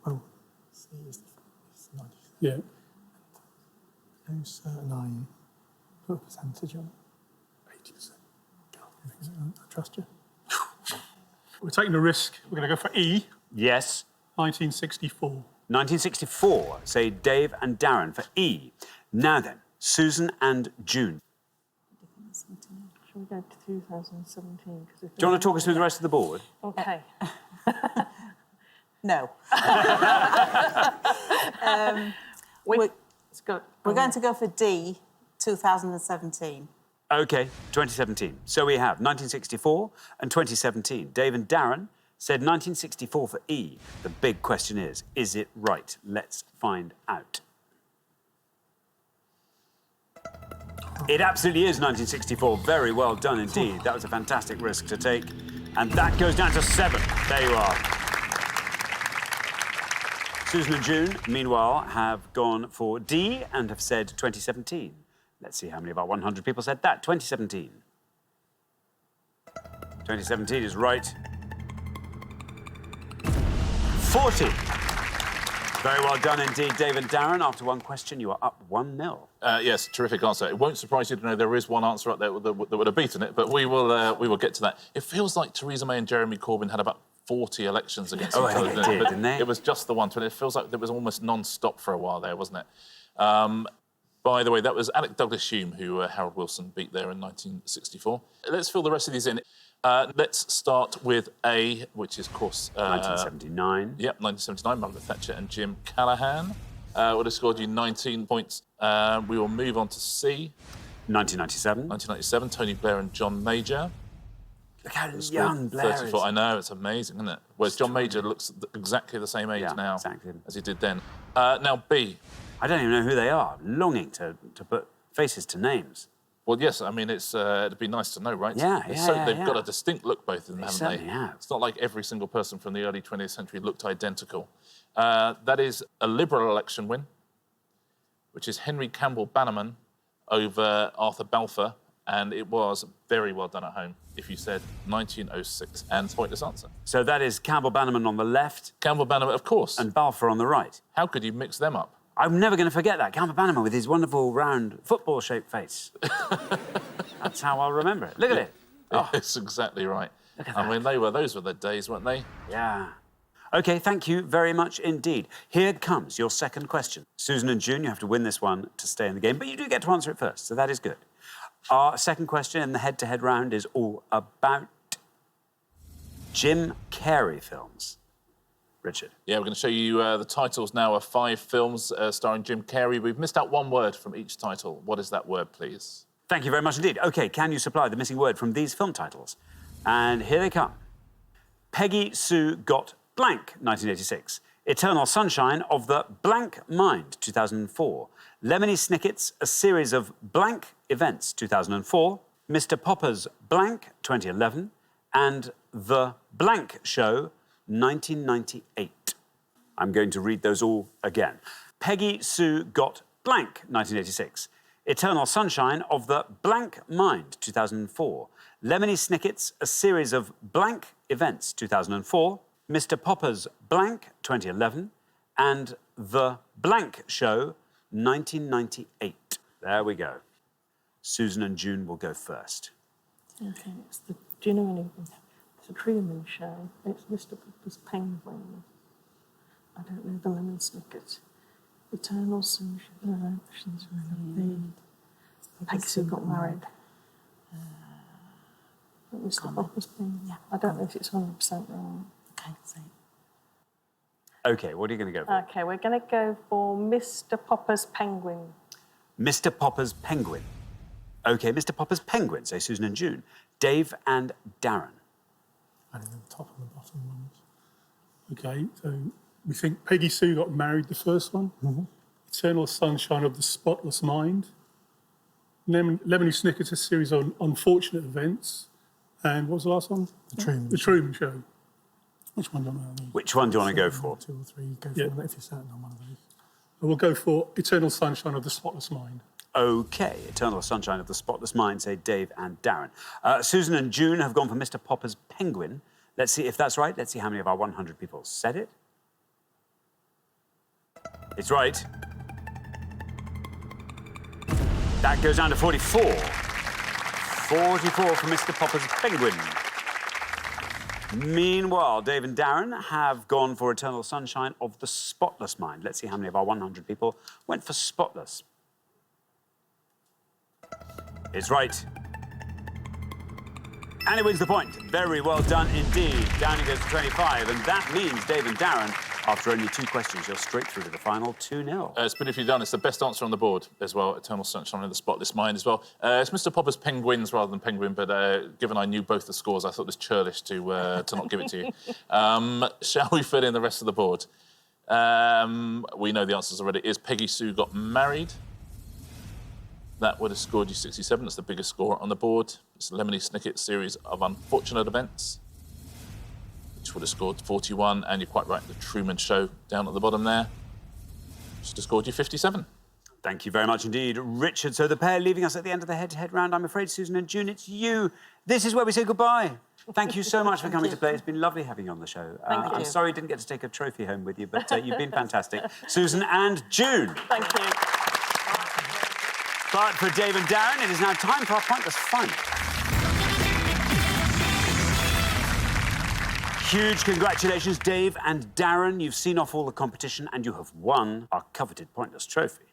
[SPEAKER 8] Well, C is not.
[SPEAKER 4] Yeah.
[SPEAKER 8] How certain are you? Put a percentage on it.
[SPEAKER 4] 80%.
[SPEAKER 8] I trust you.
[SPEAKER 4] We're taking a risk. We're going to go for E,
[SPEAKER 1] Yes.
[SPEAKER 4] 1964.
[SPEAKER 1] 1964, say Dave and Darren for E. Now then, Susan and June.
[SPEAKER 9] Shall we go to 2017?
[SPEAKER 1] Do you want to talk us through the rest of the board?
[SPEAKER 9] Okay.
[SPEAKER 3] No.
[SPEAKER 9] Let's go.
[SPEAKER 3] We're going to go for D, 2017.
[SPEAKER 1] OK, 2017. So we have 1964 and 2017. Dave and Darren said 1964 for E. The big question is it right? Let's find out. It absolutely is 1964. Very well done indeed. That was a fantastic risk to take. And that goes down to 7. There you are. Susan and June, meanwhile, have gone for D and have said 2017. Let's see how many of our 100 people said that. 2017. 2017 is right. 40. Very well done indeed, Dave and Darren. After one question, you are up 1-0.
[SPEAKER 6] Yes, terrific answer. It won't surprise you to know there is one answer up there that would have beaten it, but we will get to that. It feels like Theresa May and Jeremy Corbyn had about 40 elections against each other,
[SPEAKER 1] didn't they?
[SPEAKER 6] It was just the one. It feels like it was almost non-stop for a while there, wasn't it? By the way, that was Alec Douglas-Hume who Harold Wilson beat there in 1964. Let's fill the rest of these in. Let's start with A, which is, of course...
[SPEAKER 1] 1979.
[SPEAKER 6] Yep, 1979, Margaret Thatcher and Jim Callaghan would have scored you 19 points. We will move on to C.
[SPEAKER 1] 1997.
[SPEAKER 6] 1997, Tony Blair and John Major.
[SPEAKER 1] Look how young Blair
[SPEAKER 6] 34.
[SPEAKER 1] is.
[SPEAKER 6] I know, it's amazing, isn't it? Whereas John Major looks exactly the same age now as he did then. Now, B.
[SPEAKER 1] I don't even know who they are. Longing to put faces to names.
[SPEAKER 6] Well, yes, I mean, it'd be nice to know, right?
[SPEAKER 1] Yeah,
[SPEAKER 6] They've got a distinct look, both of them, haven't they?
[SPEAKER 1] Certainly have.
[SPEAKER 6] It's not like every single person from the early 20th century looked identical. That is a Liberal election win, which is Henry Campbell Bannerman over Arthur Balfour, and it was very well done at home, if you said 1906, and pointless answer.
[SPEAKER 1] So that is Campbell Bannerman on the left.
[SPEAKER 6] Campbell Bannerman, of course.
[SPEAKER 1] And Balfour on the right.
[SPEAKER 6] How could you mix them up?
[SPEAKER 1] I'm never going to forget that. Campbell Bannerman with his wonderful, round, football-shaped face. That's how I'll remember it. Look at it.
[SPEAKER 6] Oh. It's exactly right.
[SPEAKER 1] Look at
[SPEAKER 6] I
[SPEAKER 1] that.
[SPEAKER 6] mean, those were the days, weren't they?
[SPEAKER 1] Yeah. OK, thank you very much indeed. Here comes your second question. Susan and June, you have to win this one to stay in the game, but you do get to answer it first, so that is good. Our second question in the head-to-head round is all about Jim Carrey films. Richard.
[SPEAKER 6] Yeah, we're going to show you the titles now of 5 films starring Jim Carrey. We've missed out one word from each title. What is that word, please?
[SPEAKER 1] Thank you very much indeed. OK, can you supply the missing word from these film titles? And here they come. Peggy Sue Got Blank, 1986. Eternal Sunshine of the Blank Mind, 2004. Lemony Snicket's A Series of Blank Events, 2004. Mr. Popper's Blank, 2011. And The Blank Show, 1998. I'm going to read those all again. Peggy Sue Got Blank, 1986. Eternal Sunshine of the Blank Mind, 2004. Lemony Snicket's A Series of Blank Events, 2004. Mr. Popper's Blank, 2011. And The Blank Show, 1998. There we go. Susan and June will go first.
[SPEAKER 9] Okay, do you know anything? It's a Truman Show. It's Mr. Popper's Penguin. I don't know the Lemon Snicket. Eternal Sunshine. Pegs Who Got Married. Mr. Popper's Penguin. Yeah. I don't know if it's 100% wrong.
[SPEAKER 3] Okay, so.
[SPEAKER 1] OK, what are you going to go for?
[SPEAKER 9] Okay, we're going to go for Mr. Popper's Penguin.
[SPEAKER 1] Mr. Popper's Penguin. OK, Mr. Popper's Penguin, say Susan and June. Dave and Darren.
[SPEAKER 4] I think the top and the bottom ones. OK, so we think Peggy Sue Got Married, the first one. Mm-hmm. Eternal Sunshine of the Spotless Mind. Lemony Snicket's A Series of Unfortunate Events. And what was the last one? The Truman Show. Which one do you want to
[SPEAKER 1] Which one do you want to go for?
[SPEAKER 8] 2 or 3, go for one if you're certain on one of those.
[SPEAKER 4] We'll go for Eternal Sunshine of the Spotless Mind.
[SPEAKER 1] OK, Eternal Sunshine of the Spotless Mind, say Dave and Darren. Susan and June have gone for Mr. Popper's Penguin. Let's see if that's right. Let's see how many of our 100 people said it. It's right. That goes down to 44. 44 for Mr. Popper's Penguin. Meanwhile, Dave and Darren have gone for Eternal Sunshine of the Spotless Mind. Let's see how many of our 100 people went for Spotless. It's right. And it wins the point. Very well done indeed. Down he goes to 25, and that means Dave and Darren After only 2 questions, you're straight through to the final 2-0.
[SPEAKER 6] It's beautifully done. It's the best answer on the board as well. Eternal Sunshine of the Spotless Mind as well. It's Mr. Popper's Penguins rather than Penguin, but given I knew both the scores, I thought it was churlish to not give it to you. Shall we fill in the rest of the board? We know the answers already. Is Peggy Sue got married? That would have scored you 67. That's the biggest score on the board. It's Lemony Snicket's series of unfortunate events, which would have scored 41. And you're quite right, The Truman Show down at the bottom there, which would have scored you 57.
[SPEAKER 1] Thank you very much indeed, Richard. So the pair leaving us at the end of the head-to-head round, I'm afraid, Susan and June, it's you. This is where we say goodbye. Thank you so much for coming to play. It's been lovely having you on the show.
[SPEAKER 3] Thank you.
[SPEAKER 1] I'm sorry you didn't get to take a trophy home with you, but you've been fantastic. Susan and June.
[SPEAKER 9] Thank you.
[SPEAKER 1] But for Dave and Darren, it is now time for our pointless fun. Huge congratulations, Dave and Darren. You've seen off all the competition and you have won our coveted pointless trophy.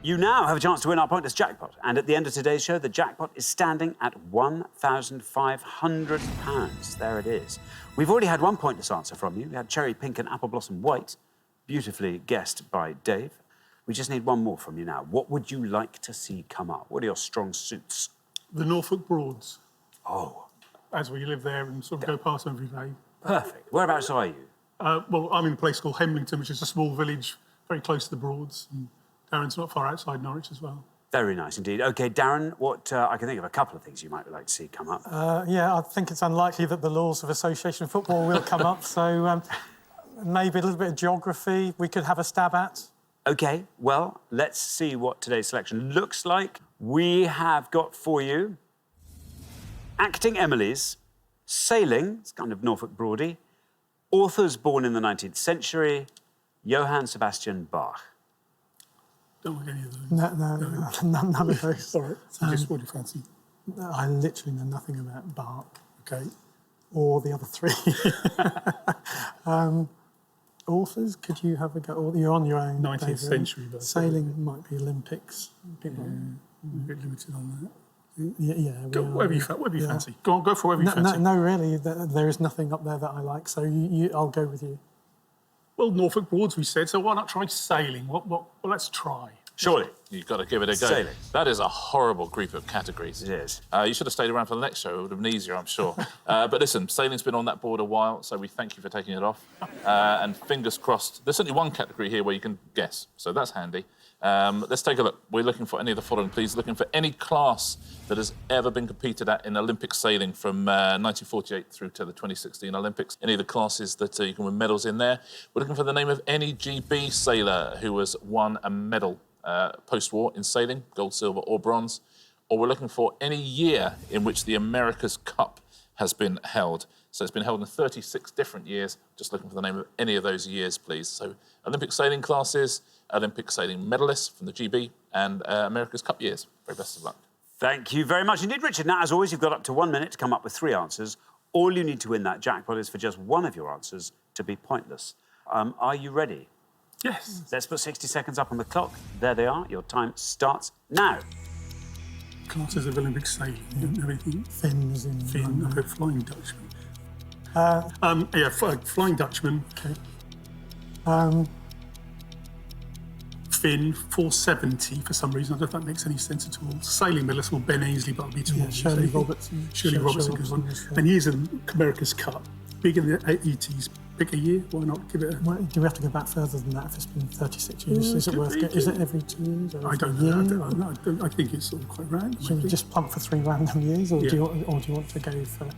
[SPEAKER 1] You now have a chance to win our pointless jackpot. And at the end of today's show, the jackpot is standing at £1,500. There it is. We've already had one pointless answer from you. We had cherry pink and apple blossom white, beautifully guessed by Dave. We just need one more from you now. What would you like to see come up? What are your strong suits?
[SPEAKER 4] The Norfolk Broads,
[SPEAKER 1] Oh,
[SPEAKER 4] as we live there and sort of go past them every day.
[SPEAKER 1] perfect. Whereabouts are you?
[SPEAKER 4] Well, I'm in a place called Hemlington, which is a small village very close to the Broads. And Darren's not far outside Norwich as well.
[SPEAKER 1] Very nice indeed. OK, Darren, what I can think of a couple of things you might like to see come up.
[SPEAKER 8] Yeah, I think it's unlikely that the laws of association football will come up, so maybe a little bit of geography we could have a stab at.
[SPEAKER 1] OK, well, let's see what today's selection looks like. We have got for you Acting Emily's, Sailing, it's kind of Norfolk Broady, Authors born in the 19th century, Johann Sebastian Bach.
[SPEAKER 4] Don't like any of those.
[SPEAKER 8] None of those.
[SPEAKER 4] All right, so just what do you fancy?
[SPEAKER 8] I literally know nothing about Bach
[SPEAKER 4] OK.
[SPEAKER 8] or the other 3. Authors, could you have a go? You're on your own.
[SPEAKER 4] 19th
[SPEAKER 8] David.
[SPEAKER 4] century, but
[SPEAKER 8] Sailing might be Olympics.
[SPEAKER 4] we're a bit limited on that.
[SPEAKER 8] Yeah.
[SPEAKER 4] Go, whatever you fancy. Go on, go for whatever you fancy.
[SPEAKER 8] No, really, there is nothing up there that I like, so I'll go with you.
[SPEAKER 4] Well, Norfolk Broads, we said, so why not try sailing? Well, let's try.
[SPEAKER 1] Surely.
[SPEAKER 6] You've got to give it a go.
[SPEAKER 1] Sailing.
[SPEAKER 6] That is a horrible group of categories.
[SPEAKER 1] It is.
[SPEAKER 6] You should have stayed around for the next show. It would have been easier, I'm sure. But listen, sailing's been on that board a while, so we thank you for taking it off. And fingers crossed. There's certainly one category here where you can guess, so that's handy. Let's take a look. We're looking for any of the following, please. Looking for any class that has ever been competed at in Olympic sailing from 1948 through to the 2016 Olympics. Any of the classes that you can win medals in there. We're looking for the name of any GB sailor who has won a medal post-war in sailing, gold, silver or bronze. Or we're looking for any year in which the America's Cup has been held. So it's been held in 36 different years. Just looking for the name of any of those years, please. So Olympic sailing classes, Olympic sailing medalists from the GB, and America's Cup years. Very best of luck.
[SPEAKER 1] Thank you very much indeed, Richard. Now, as always, you've got up to 1 minute to come up with 3 answers. All you need to win that jackpot is for just one of your answers to be pointless. Are you ready?
[SPEAKER 4] Yes.
[SPEAKER 1] Let's put 60 seconds up on the clock. There they are. Your time starts now.
[SPEAKER 4] Classes of Olympic sailing, don't know anything.
[SPEAKER 8] Fins in...
[SPEAKER 4] Finn, I've heard Flying Dutchman. Flying Dutchman.
[SPEAKER 8] Okay.
[SPEAKER 4] Finn, 470 for some reason. I don't know if that makes any sense at all. Sailing medalist, well, Ben Ainsley, but I'll be too
[SPEAKER 8] Yeah,
[SPEAKER 4] obvious.
[SPEAKER 8] Shirley
[SPEAKER 4] So
[SPEAKER 8] Robertson.
[SPEAKER 4] Shirley Robertson, good one.
[SPEAKER 8] was,
[SPEAKER 4] And he's in America's Cup. Big in the 80s. Pick a year, why not give it a...
[SPEAKER 8] Well, do we have to go back further than that if it's been 36 years? Is it
[SPEAKER 4] could
[SPEAKER 8] worth
[SPEAKER 4] be,
[SPEAKER 8] it? Is it every 2 years? Or
[SPEAKER 4] I don't
[SPEAKER 8] every
[SPEAKER 4] know.
[SPEAKER 8] year?
[SPEAKER 4] I think it's sort of quite random. I
[SPEAKER 8] Should we
[SPEAKER 4] think.
[SPEAKER 8] just plump for 3 random years, or,
[SPEAKER 4] Yeah.
[SPEAKER 8] do you want to go for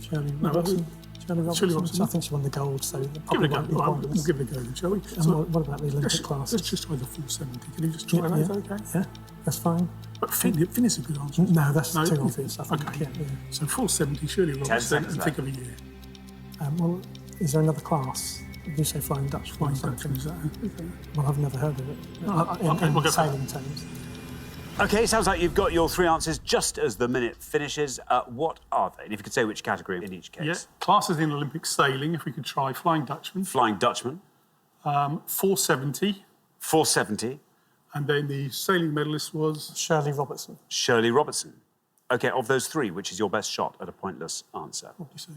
[SPEAKER 8] Shirley
[SPEAKER 4] No,
[SPEAKER 8] Robertson? Shirley Robertson. I think she won the gold, so it
[SPEAKER 4] Give
[SPEAKER 8] probably
[SPEAKER 4] it a
[SPEAKER 8] won't be
[SPEAKER 4] go. We'll
[SPEAKER 8] pointless.
[SPEAKER 4] give it a go, then, shall we?
[SPEAKER 8] And what about the Olympic classes?
[SPEAKER 4] Let's just try the 470. Can you just try that? Is that okay?
[SPEAKER 8] Yeah, that's fine.
[SPEAKER 4] But Finn is a good answer.
[SPEAKER 8] No, that's too
[SPEAKER 4] Okay.
[SPEAKER 8] obvious. I think.
[SPEAKER 4] Okay.
[SPEAKER 8] Yeah.
[SPEAKER 4] So 470, Shirley Robertson,
[SPEAKER 1] seconds
[SPEAKER 4] and think of a year.
[SPEAKER 8] Well, is there another class? Did you say Flying Dutch?
[SPEAKER 4] Flying Dutchman, is that?
[SPEAKER 8] Well, I've never heard of it
[SPEAKER 4] okay,
[SPEAKER 8] in
[SPEAKER 4] we'll go for
[SPEAKER 8] sailing terms.
[SPEAKER 1] OK, sounds like you've got your 3 answers just as the minute finishes. What are they? And if you could say which category in each case.
[SPEAKER 4] Yeah, classes in Olympic sailing, if we could try Flying Dutchman.
[SPEAKER 1] Flying Dutchman,
[SPEAKER 4] 470.
[SPEAKER 1] 470,
[SPEAKER 4] And then the sailing medalist was
[SPEAKER 8] Shirley Robertson.
[SPEAKER 1] Shirley Robertson. OK, of those three, which is your best shot at a pointless answer?
[SPEAKER 4] What do you say?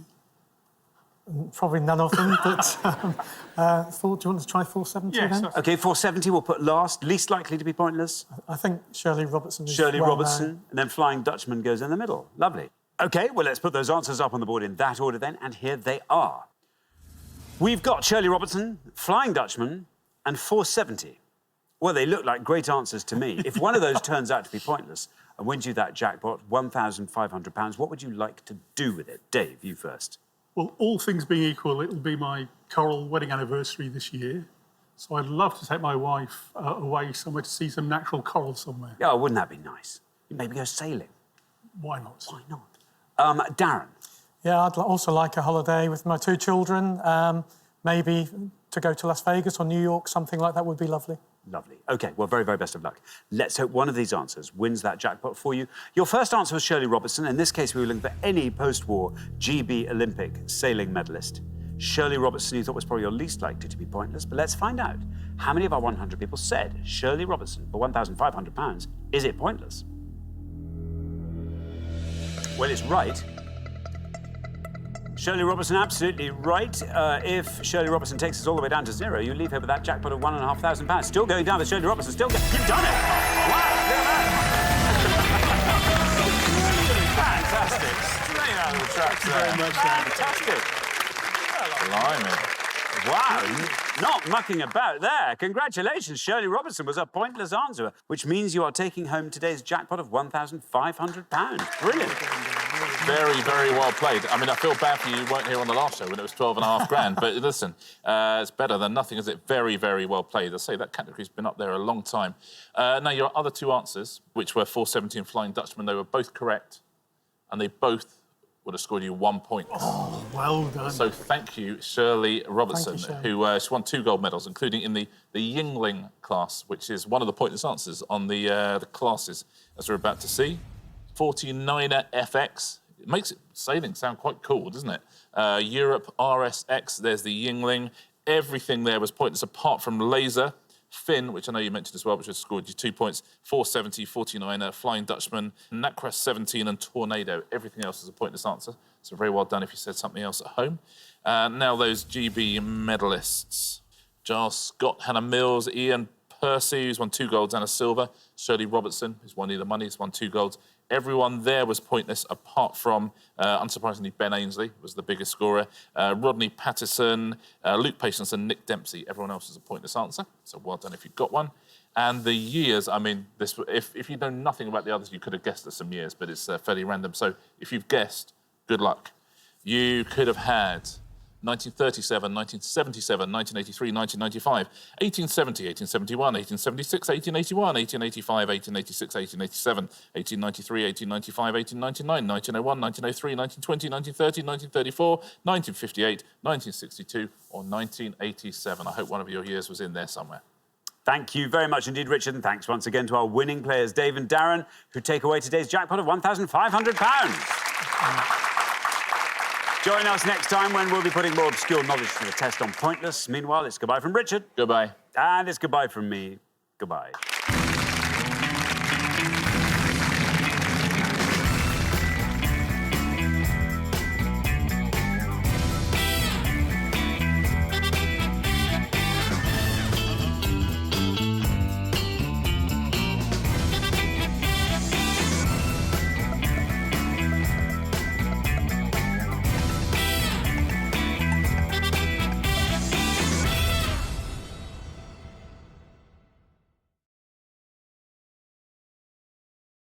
[SPEAKER 8] Probably none of them, but do you want to try 470
[SPEAKER 4] Yes.
[SPEAKER 8] then?
[SPEAKER 1] OK, 470 we'll put last. Least likely to be pointless?
[SPEAKER 8] I think Shirley Robertson is
[SPEAKER 1] Shirley
[SPEAKER 8] well
[SPEAKER 1] Robertson,
[SPEAKER 8] known.
[SPEAKER 1] and then Flying Dutchman goes in the middle. Lovely. OK, well, let's put those answers up on the board in that order then, and here they are. We've got Shirley Robertson, Flying Dutchman, and 470. Well, they look like great answers to me. If one of those turns out to be pointless and wins you that jackpot, £1,500, what would you like to do with it? Dave, you first.
[SPEAKER 4] Well, all things being equal, it'll be my coral wedding anniversary this year. So I'd love to take my wife away somewhere to see some natural coral somewhere.
[SPEAKER 1] Oh, wouldn't that be nice? Maybe go sailing.
[SPEAKER 4] Why not?
[SPEAKER 1] Why not? Darren.
[SPEAKER 8] Yeah, I'd also like a holiday with my 2 children. Maybe to go to Las Vegas or New York, something like that would be lovely.
[SPEAKER 1] Lovely. OK, well, very, very best of luck. Let's hope one of these answers wins that jackpot for you. Your first answer was Shirley Robertson. In this case, we were looking for any post-war GB Olympic sailing medalist. Shirley Robertson, you thought was probably your least likely to be pointless, but let's find out. How many of our 100 people said Shirley Robertson for £1,500? Is it pointless? Well, it's right. Shirley Robertson, absolutely right. If Shirley Robertson takes us all the way down to 0, you leave her with that jackpot of £1,500. Still going down, but Shirley Robertson still going... You've done it! Wow, look at that! Fantastic. Straight out of the tracks there.
[SPEAKER 4] Thank you very much, Dan.
[SPEAKER 1] Fantastic.
[SPEAKER 6] Blimey.
[SPEAKER 1] Wow, not mucking about there. Congratulations, Shirley Robertson was a pointless answer, which means you are taking home today's jackpot of £1,500. Brilliant.
[SPEAKER 6] Very, very well played. I mean, I feel bad for you weren't here on the last show when it was 12.5 grand, but listen, it's better than nothing, is it? Very, very well played. I say that category's been up there a long time. Now, your other 2 answers, which were 470 and Flying Dutchman, they were both correct, and they both would have scored you 1 point.
[SPEAKER 4] Oh, well done.
[SPEAKER 6] So thank you, Shirley Robertson,
[SPEAKER 8] Shirley.
[SPEAKER 6] who she won 2 gold medals, including in the Yingling class, which is one of the pointless answers on the classes, as we're about to see. 49er FX. It makes sailing sound quite cool, doesn't it? Europe RSX, there's the Yingling. Everything there was pointless apart from laser. Finn, which I know you mentioned as well, which has scored you 2 points. 470, 49er, Flying Dutchman, Natcrest 17 and Tornado. Everything else is a pointless answer. So very well done if you said something else at home. Now those GB medalists. Giles Scott, Hannah Mills, Ian Percy, who's won 2 golds and a silver. Shirley Robertson, who's won the money, has won 2 golds. Everyone there was pointless, apart from, unsurprisingly, Ben Ainsley was the biggest scorer. Rodney Patterson, Luke Patience and Nick Dempsey. Everyone else is a pointless answer, so well done if you got one. And the years, I mean, if you know nothing about the others, you could have guessed at some years, but it's fairly random. So if you've guessed, good luck. You could have had 1937, 1977, 1983, 1995, 1870, 1871, 1876, 1881, 1885, 1886, 1887, 1893, 1895, 1899, 1901, 1903, 1920, 1930, 1934, 1958, 1962, or 1987. I hope one of your years was in there somewhere.
[SPEAKER 1] Thank you very much indeed, Richard, and thanks once again to our winning players, Dave and Darren, who take away today's jackpot of £1,500. Join us next time when we'll be putting more obscure knowledge to the test on Pointless. Meanwhile, it's goodbye from Richard.
[SPEAKER 6] Goodbye.
[SPEAKER 1] And it's goodbye from me. Goodbye.